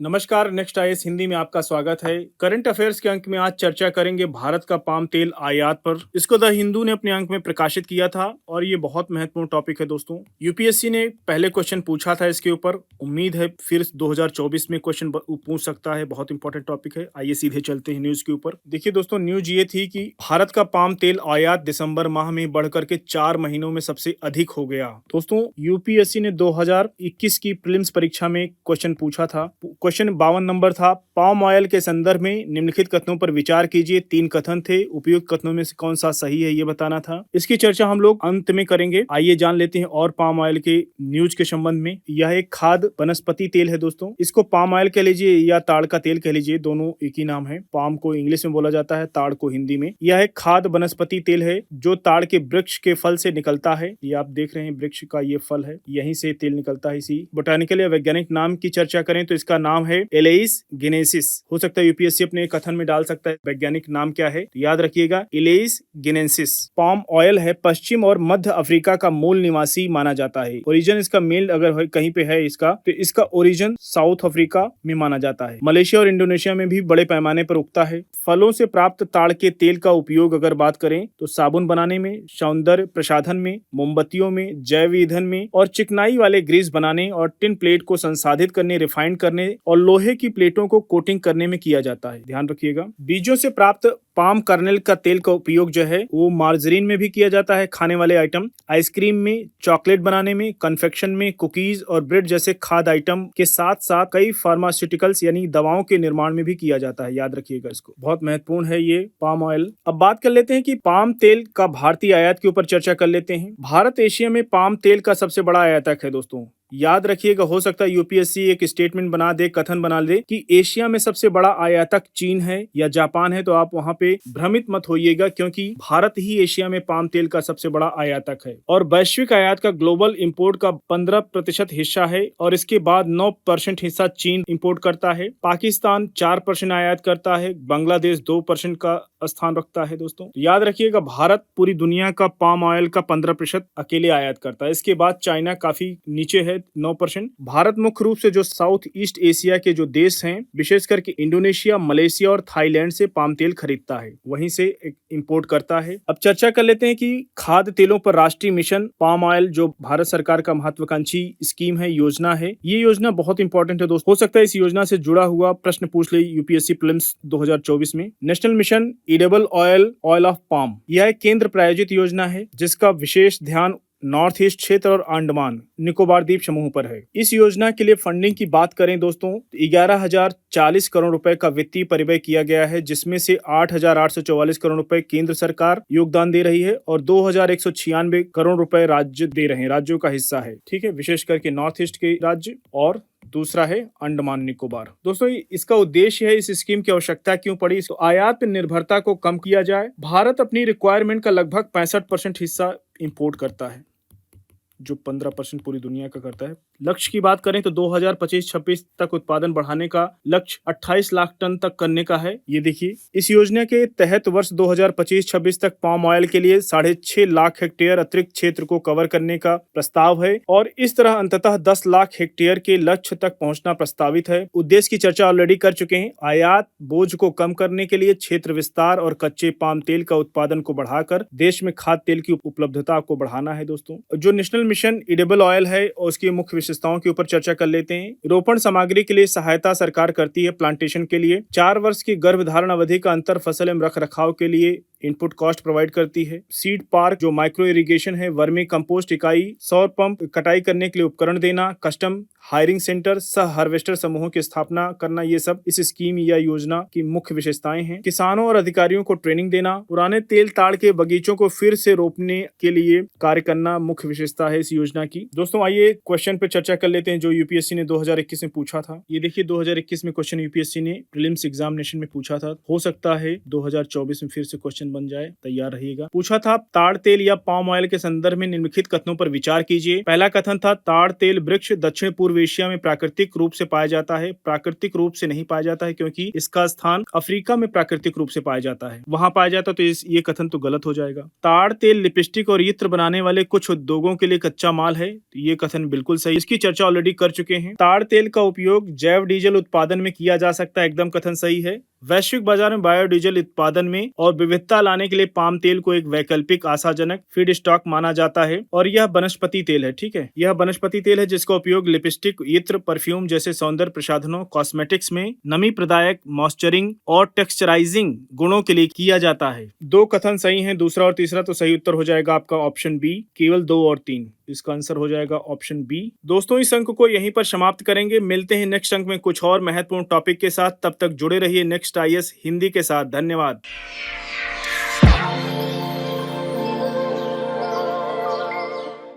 नमस्कार, next IAS Hindi में आपका स्वागत है। करंट अफेयर्स के अंक में आज चर्चा करेंगे भारत का पाम तेल आयात पर। इसको द हिंदू ने अपने अंक में प्रकाशित किया था और ये बहुत महत्वपूर्ण टॉपिक है दोस्तों। यूपीएससी ने पहले क्वेश्चन पूछा था इसके ऊपर। उम्मीद है फिर 2024 में क्वेश्चन पूछ सकता है। बहुत इंपॉर्टेंट टॉपिक है। आइए सीधे चलते हैं न्यूज के ऊपर। देखिए दोस्तों, न्यूज ये थी कि भारत का पाम तेल आयात दिसंबर माह में बढ़कर के 4 महीनों में सबसे अधिक हो गया। दोस्तों, यूपीएससी ने 2021 की प्रीलिम्स परीक्षा में क्वेश्चन पूछा था। क्वेश्चन 52 नंबर था। पाम ऑयल के संदर्भ में निम्नलिखित कथनों पर विचार कीजिए। 3 कथन थे। उपयुक्त कथनों में से कौन सा सही है ये बताना था। इसकी चर्चा हम लोग अंत में करेंगे। आइए जान लेते हैं और पाम ऑयल के न्यूज के संबंध में। यह एक खाद्य वनस्पति तेल है दोस्तों। इसको पाम ऑयल कह लीजिए या ताड़ का तेल कह लीजिए, दोनों एक ही नाम है। पाम को इंग्लिश में बोला जाता है, ताड़ को हिंदी में। यह एक खाद्य वनस्पति तेल है जो ताड़ के वृक्ष के फल से निकलता है। ये आप देख रहे हैं, वृक्ष का ये फल है, यहीं से तेल निकलता है। इसी बोटानिकल या वैज्ञानिक नाम की चर्चा करें तो इसका नाम है एलेइस गिनेसिस। हो सकता है यूपीएससी अपने कथन में डाल सकता है वैज्ञानिक नाम क्या है, तो याद रखिएगा एलेइस गिनेसिस। पाम ऑयल है पश्चिम और मध्य अफ्रीका का मूल निवासी माना जाता है। ओरिजिन इसका मेल अगर कहीं पे है इसका, तो इसका ओरिजिन साउथ अफ्रीका में माना जाता है। मलेशिया और इंडोनेशिया में भी बड़े पैमाने पर उगता है। फलों से प्राप्त ताड़ के तेल का उपयोग अगर बात करें तो साबुन बनाने में, सौंदर्य प्रसाधन में, मोमबत्तियों में, जैव ईंधन में और चिकनाई वाले ग्रीस बनाने और टिन प्लेट को संसाधित करने, रिफाइंड करने और लोहे की प्लेटों को कोटिंग करने में किया जाता है। ध्यान रखिएगा। बीजों से प्राप्त पाम कर्नेल का तेल का उपयोग जो है वो मार्जरीन में भी किया जाता है, खाने वाले आइटम, आइसक्रीम में, चॉकलेट बनाने में, कन्फेक्शन में, कुकीज और ब्रेड जैसे खाद्य आइटम के साथ साथ कई फार्मास्यूटिकल्स यानी दवाओं के निर्माण में भी किया जाता है। याद रखिएगा इसको, बहुत महत्वपूर्ण है ये पाम ऑयल। अब बात कर लेते हैं कि पाम तेल का भारतीय आयात के ऊपर चर्चा कर लेते हैं। भारत एशिया में पाम तेल का सबसे बड़ा आयातक है दोस्तों। याद रखिएगा, हो सकता है यूपीएससी एक स्टेटमेंट बना दे, कथन बना दे कि एशिया में सबसे बड़ा आयातक चीन है या जापान है, तो आप वहां पे भ्रमित मत होइएगा, क्योंकि भारत ही एशिया में पाम तेल का सबसे बड़ा आयातक है और वैश्विक आयात का ग्लोबल इंपोर्ट का 15% हिस्सा है और इसके बाद 9% हिस्सा चीन इंपोर्ट करता है। पाकिस्तान 4% आयात करता है। बांग्लादेश 2% का स्थान रखता है दोस्तों। याद रखिएगा, भारत पूरी दुनिया का पाम ऑयल का 15% अकेले आयात करता है। इसके बाद चाइना काफी नीचे है, 9%। भारत मुख्य रूप से जो साउथ ईस्ट एशिया के जो देश हैं, विशेष करके इंडोनेशिया, मलेशिया और थाईलैंड से पाम तेल खरीदता है, वहीं से इंपोर्ट करता है। अब चर्चा कर लेते हैं कि खाद्य तेलों पर राष्ट्रीय मिशन पाम ऑयल जो भारत सरकार का महत्वाकांक्षी स्कीम है, योजना है। ये योजना बहुत इंपॉर्टेंट है दोस्तों। हो सकता है इस योजना से जुड़ा हुआ प्रश्न पूछ ले यूपीएससी प्रीलिम्स 2024 में। National mission edible oil of palm, यह एक केंद्र प्रायोजित योजना है जिसका विशेष ध्यान नॉर्थ ईस्ट क्षेत्र और अंडमान निकोबार द्वीप समूह पर है। इस योजना के लिए फंडिंग की बात करें दोस्तों, 11,040 करोड़ रुपए का वित्तीय परिव्यय किया गया है, जिसमें से 8,844 करोड़ रुपए केंद्र सरकार योगदान दे रही है और 2,196 करोड़ रुपए राज्य दे रहे हैं, राज्यों का हिस्सा है। ठीक है, विशेष करके नॉर्थ ईस्ट के राज्य और दूसरा है अंडमान निकोबार। दोस्तों, इसका उद्देश्य है, इस स्कीम की आवश्यकता क्यों पड़ी, तो आयात पर निर्भरता को कम किया जाए। भारत अपनी रिक्वायरमेंट का लगभग 65% हिस्सा इंपोर्ट करता है, जो 15% पूरी दुनिया का करता है। लक्ष्य की बात करें तो 2025-26 तक उत्पादन बढ़ाने का लक्ष्य 28 लाख टन तक करने का है। ये देखिए, इस योजना के तहत वर्ष 2025-26 तक पाम ऑयल के लिए 6.5 लाख हेक्टेयर अतिरिक्त क्षेत्र को कवर करने का प्रस्ताव है और इस तरह अंततः 10 लाख हेक्टेयर के लक्ष्य तक पहुंचना प्रस्तावित है। उद्देश्य की चर्चा ऑलरेडी कर चुके हैं। आयात बोझ को कम करने के लिए क्षेत्र विस्तार और कच्चे पाम तेल का उत्पादन को बढ़ाकर देश में खाद्य तेल की उपलब्धता को बढ़ाना है दोस्तों। जो नेशनल मिशन ईडेबल ऑयल है और उसकी मुख्य विशेषताओं के ऊपर चर्चा कर लेते हैं। रोपण सामग्री के लिए सहायता सरकार करती है। प्लांटेशन के लिए 4 वर्ष की गर्भधारण अवधि का अंतर फसल एवं रख रखाव के लिए इनपुट कॉस्ट प्रोवाइड करती है। सीड पार्क जो माइक्रो इरिगेशन है, वर्मी कंपोस्ट इकाई, सौर पंप, कटाई करने के लिए उपकरण देना, कस्टम हायरिंग सेंटर, सह हार्वेस्टर समूहों की स्थापना करना, ये सब इस स्कीम या योजना की मुख्य विशेषताएं हैं। किसानों और अधिकारियों को ट्रेनिंग देना, पुराने तेल ताड़ के बगीचों को फिर से रोपने के लिए कार्य करना मुख्य विशेषता है इस योजना की। दोस्तों, आइए क्वेश्चन पे चर्चा कर लेते हैं जो यूपीएससी ने 2021 में पूछा था। ये देखिए, 2021 में क्वेश्चन यूपीएससी ने प्रीलिम्स एग्जामिनेशन में पूछा था। हो सकता है 2024 में फिर से क्वेश्चन बन जाए, तैयार रहिएगा। पूछा था, ताड़ तेल या पाम ऑयल के संदर्भ में निम्नलिखित कथनों पर विचार कीजिए। पहला कथन था, ताड़ तेल वृक्ष दक्षिण पूर्व एशिया में प्राकृतिक रूप से पाया जाता है। प्राकृतिक रूप से नहीं पाया जाता है क्योंकि इसका स्थान अफ्रीका में प्राकृतिक रूप से पाया जाता है, वहां पाया जाता तो ये कथन तो गलत हो जाएगा। ताड़ तेल लिपस्टिक और इत्र बनाने वाले कुछ उद्योगों के लिए कच्चा माल है, तो ये कथन बिल्कुल सही, इसकी चर्चा ऑलरेडी कर चुके हैं। ताड़ तेल का उपयोग जैव डीजल उत्पादन में किया जा सकता है, एकदम कथन सही है। वैश्विक बाजार में बायोडीजल उत्पादन में और विविधता लाने के लिए पाम तेल को एक वैकल्पिक आशाजनक फीड स्टॉक माना जाता है और यह वनस्पति तेल है, ठीक है। यह वनस्पति तेल है जिसका उपयोग लिपस्टिक, इत्र, परफ्यूम जैसे सौंदर्य प्रसाधनों, कॉस्मेटिक्स में नमी प्रदायक, मॉइस्चरिंग और टेक्सचराइजिंग गुणों के लिए किया जाता है। दो कथन सही हैं, दूसरा और तीसरा, तो सही उत्तर हो जाएगा आपका ऑप्शन बी, केवल 2 और 3। इसका आंसर हो जाएगा ऑप्शन बी। दोस्तों, इस अंक को यहीं पर समाप्त करेंगे। मिलते हैं नेक्स्ट अंक में कुछ और महत्वपूर्ण टॉपिक के साथ। तब तक जुड़े रहिए नेक्स्ट आईएएस हिंदी के साथ। धन्यवाद।